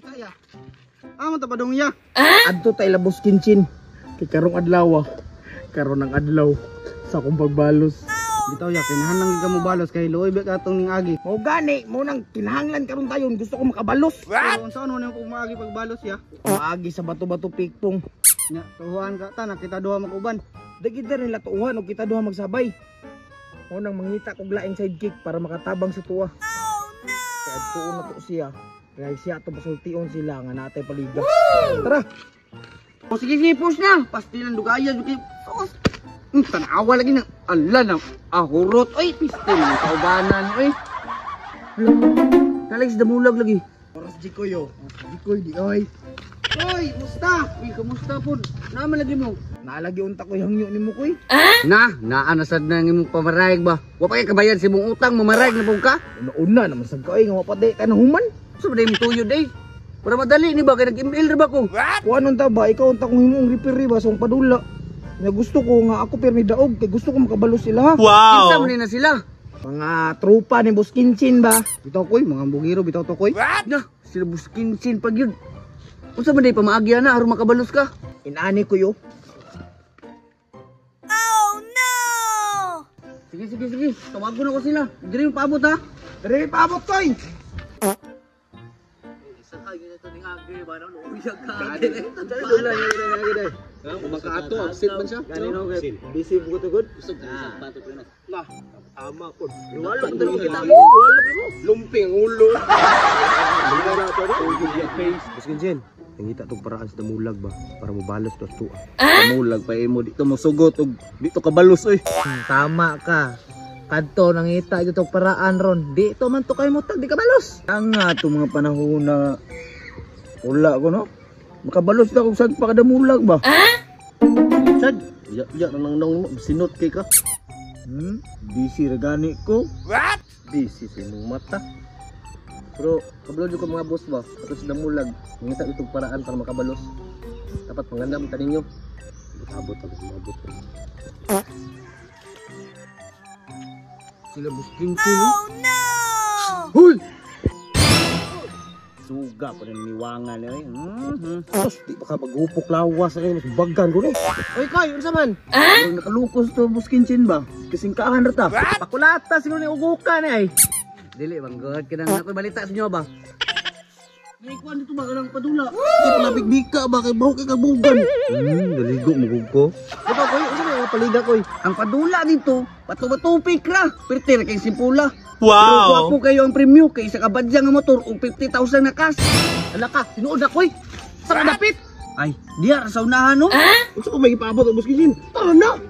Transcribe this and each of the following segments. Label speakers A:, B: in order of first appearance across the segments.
A: Saya. Amo ta padong ya. Adto tay labos kinchin. Kay karong adlaw. Karon ang adlaw sa akong pagbalos. Bitaw ya kinahanglan ka mo balos kay luoy ba katong ning agi. Mo gani mo nang kinahanglan karon tayon gusto ko makabalos. Pero unsa ano nang pagmaagi pagbalos ya? Maagi sa bato-bato pikpong. Nya tuhuan ka ta nakita duha makuban. Dagid nila tuhuan og kita duha magsabay. Mo nang mangita kog laing sidekick para makatabang sa tuwa. Kaya tuon na to siya. Kaya siya to pasultion sila nga natay paliga. Tara. O sige push na. Pastilan dugaya juki. Tanawa lagi na. Ala na. Ahurot. Oy, pistil ng kaubanan. Oy. Kalex damulag lagi. Oras Jikoy yo. Jikoy di oy. Oy, musta? Uy, kamusta po? Naman lagi mo. Naalagi unta ko hangyo nimo koy. Naanasad na ng imong pamarayag ba? Wa pa kay kabayan si imong utang, mamarayag na pug ka? Una naman sad ka nga mapade ka na human. Sa ba imong tuyo day? Para madali ni ba kay nag-email ra ba ko? Kuanon ta ba ikaw unta kong himong referee ba sa padula? Nga gusto ko nga ako permi daog kay gusto ko makabalo sila ha.
B: Wow.
A: Kinsa man na sila? Mga tropa ni Boss Kinchin ba? Bitaw koy, mga bugiro bitaw to koy. Na, sila Boss Kinchin pag yun. Unsa man day pamaagya na aron makabalos ka? Inani ko yo.
C: Oh no!
A: Sige. Tawagon ako sila. Diri mo paabot ha. Diri paabot koy. Isa ka yun ito ning agi ba na uyag ka. Wala yun.
B: Makaato, absent man siya.
A: Ganino busy good to good.
B: Usog patot na.
A: Lah, tama po. Wala ko dito kita mo. Wala mo.
B: Lumping ang ulo.
A: Boss Kinchin, nangita tong paraan sa damulag ba para mobalos to tuwa. Damulag pa imo dito mosugot og dito ka balos oy. Tama ka. Kadto nangita ito tong paraan ron. Dito man to kay mo tag di ka balos. Ang nga to mga panahon na wala ko no. Makabalos na kung saan pa kadamulag ba? Sad, ya nang mo sinot kay ka. Busy regani ko.
B: What?
A: Busy sa imong mata. Pero kabalo ko mga boss ba? Ato sa damulag, ngita itong paraan para makabalos. Dapat pangandam ta ninyo. Abot. Sila Boss Kinchin no?
C: Oh no!
A: Hoy! Suga pa rin niwangan eh. Tapos di ba ka mag-upok lawas ay baggan ko no? Oy Koy, unsa man? Nakalukos to Boss Kinchin ba? Kasingkahan ra ta. Pakulata siguro ni ugukan eh. Dili bang god kinang ako balita sa inyo ba? May kuan dito ba kanang padula? Di pa nabigbika ba kay baho kay kabugan. Naligo mo ko. Ito Koy, unsa may paliga Koy? Ang padula dito, bato-batupik ra. Pertir kay simpula.
B: Wow!
A: Pero ako kayo ang premyo kay isa ka badya nga motor og 50,000 na cash. Ala ka, tinuod na Koy. Sa dapit. Ay, diya sa unahan no?
B: Unsa ko may ipaabot ang Boss Kinchin?
A: Tara na.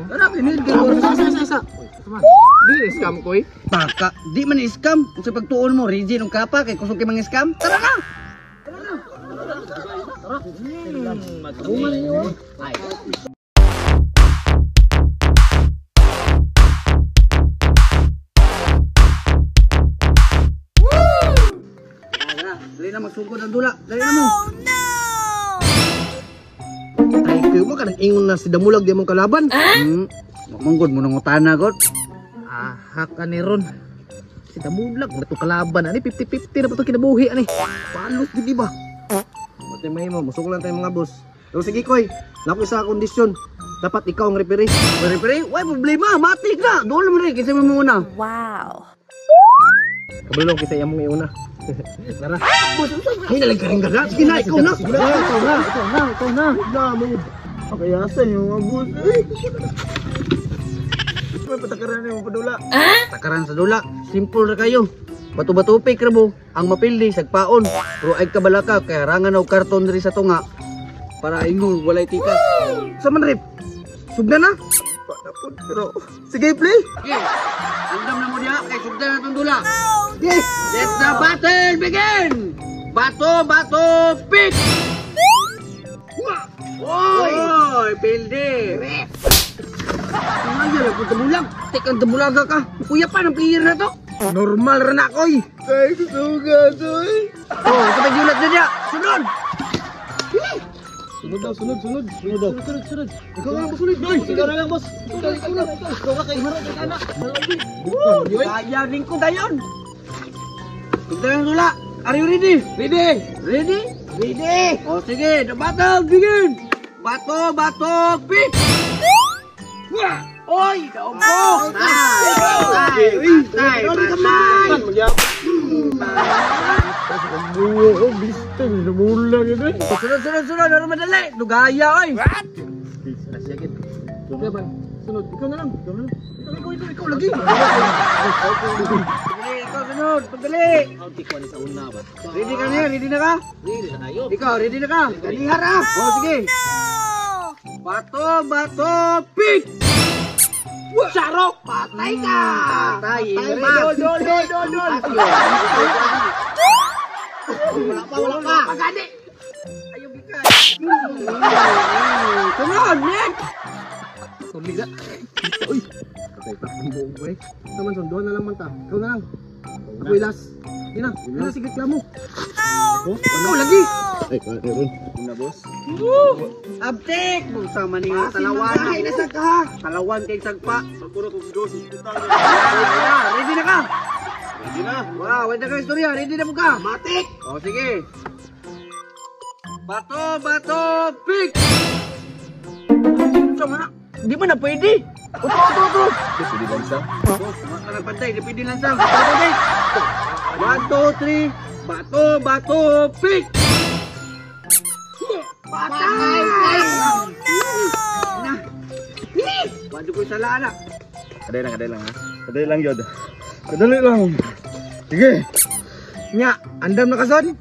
A: Tara, pinid kayo.
B: Sa. Di scam ko eh.
A: Baka, di man scam. Kung sa pagtuon mo, Regine ng kapa, kay kusog kay mga scam. Tara na! Tara! Matuman niyo. Ay. Dali na magsugod ang dula. Dali na mo.
C: Oh no!
A: Ay, kayo mo ka nang-ingon na si Damulag di mong kalaban. Mamanggod mo nang utana, God. Haka ni Ron. Si Damulag, na ito kalaban. Ani, 50-50 na pa ito kinabuhi. Ani, palos, di ba? Mati may mo, musok lang tayo mga boss. Pero sige, Koy, naku sa kondisyon. Dapat ikaw ang referee. Referee? Why problema? Matik na! Doon naman rin, kasi mo muna.
C: Wow!
A: Kabalong, kasi yung mga iuna. Tara. Boss, ay nalang ka rin gaga. Sige na, ikaw na. Ikaw na. Pakayasan yung mga boss. May patakaran na yung padula. Takaran sa dula. Simple na kayo. Bato-batupik ra mo. Ang mapildi, sagpaon. Pero ay kabalaka, kaya harangan na karton rin sa tunga. Para ingon, walay tikas. Sa man rip? Sugda na? Pero, sige play. Okay. Andam na mo diha, kay sugda na itong dula. Yes! Let the battle begin! Bato, pick! Oy! Pildi! Ang ayaw lang kung tabulag. Tekang tabulaga ka. Kuya pa ng player na to. Normal rin ako eh. Ay, suga to eh. Oh, kapag yulat na niya. Sunod!
B: Sunod daw. Sunod.
A: Ikaw lang boss ulit.
B: Ikaw lang boss. Ikaw ka kay harap kay anak.
A: Kaya din ko dayon. Tignan yung dula. Are you ready? Ready. Ready? Ready. O sige, the battle begin. Bato, pick. Wah! Oy, daumpo. Tay. Sunod, ano madali? Lugaya, oy.
B: Sunod, ikaw na lang.
A: Ikaw lagi. Ikaw sunod, pagdali. Ready ka na? Ready na ka? Ikaw, ready na ka? Kalihar ah. O, sige. Bato, pick. Sarok, patay ka. Patay. Dol. Wala pa. Pagani. Ayaw bigat. Sunod, next.
B: Tuliga. Uy. Okay, tapang buong boy. Naman sunduan na lang man ta. Ikaw na lang. Ako'y last. Ina, sige mo.
A: Ikaw lagi.
B: Ay, ron. Una, boss.
A: Abtik! Kung sama ni nga talawan. Talawan kay sagpa.
B: Puro kong dos.
A: Ready na ka?
B: Ready na.
A: Wow, wait na ka istorya. Ready na mo ka? Matik! O, sige. Bato, pick! Sama na. Di ba na pwede? Uto.
B: Pwede lang siya.
A: Boss, mga nagpantay. Di pwede lang sang. 1, 2, 3. Bato, pick! Patay! Na. Wado ko sa lana.
B: Kadali lang ha. Kadali lang yun. Kadali lang. Sige.
A: Nya, andam na kason?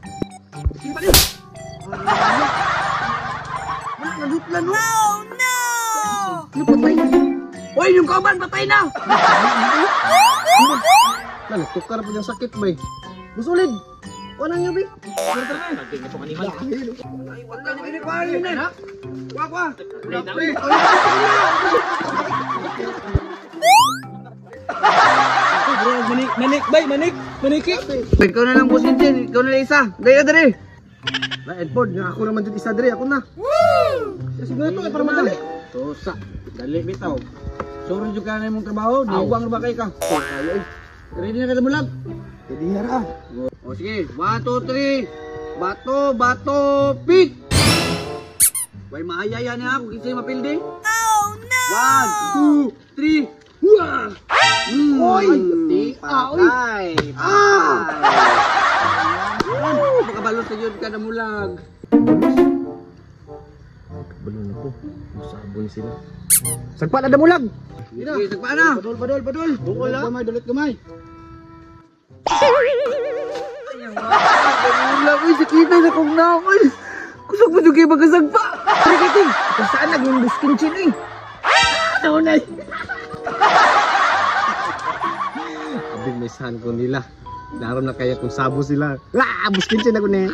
A: Wala na luplan no? Ano patay na? Hoy, yung kauban patay na!
B: Tukar po yung sakit ba eh. Busulid. Wala niyo ba?
A: Wala na ginagawa yun eh. Kwa. Maniki. Ikaw na lang boss Injin, ikaw na lang isa. Gaya dali.
B: Na Edford, nga ako naman dito isa dre, ako na. Kasi nga ito, para madali.
A: Tosa, dali bitaw. Sorry juga na imong trabaho, diwang ba kay ka? Ready na ka mo lang.
B: Jadi hara.
A: O sige, 1, 2, 3. Bato, pick. Way maayaya niya ako kasi mapildi. Oh no. 1, 2, 3. Wah! Oy! Patay! Makabalo sa yun ka na mulag.
B: Balon ako. Sabon sila.
A: Sagpa na damulag! Sige, sagpa na!
B: Padol.
A: Bukol ha?
B: Gamay.
A: Damulag, uy, sakita na kong nakoy! Kusog mo dugay magkasagpa! Rikiting! Kung saan naging buskin chin eh! Naunay!
B: Abing may sahan ko nila. Laro na kaya kung sabo sila. Buskin siya na ko na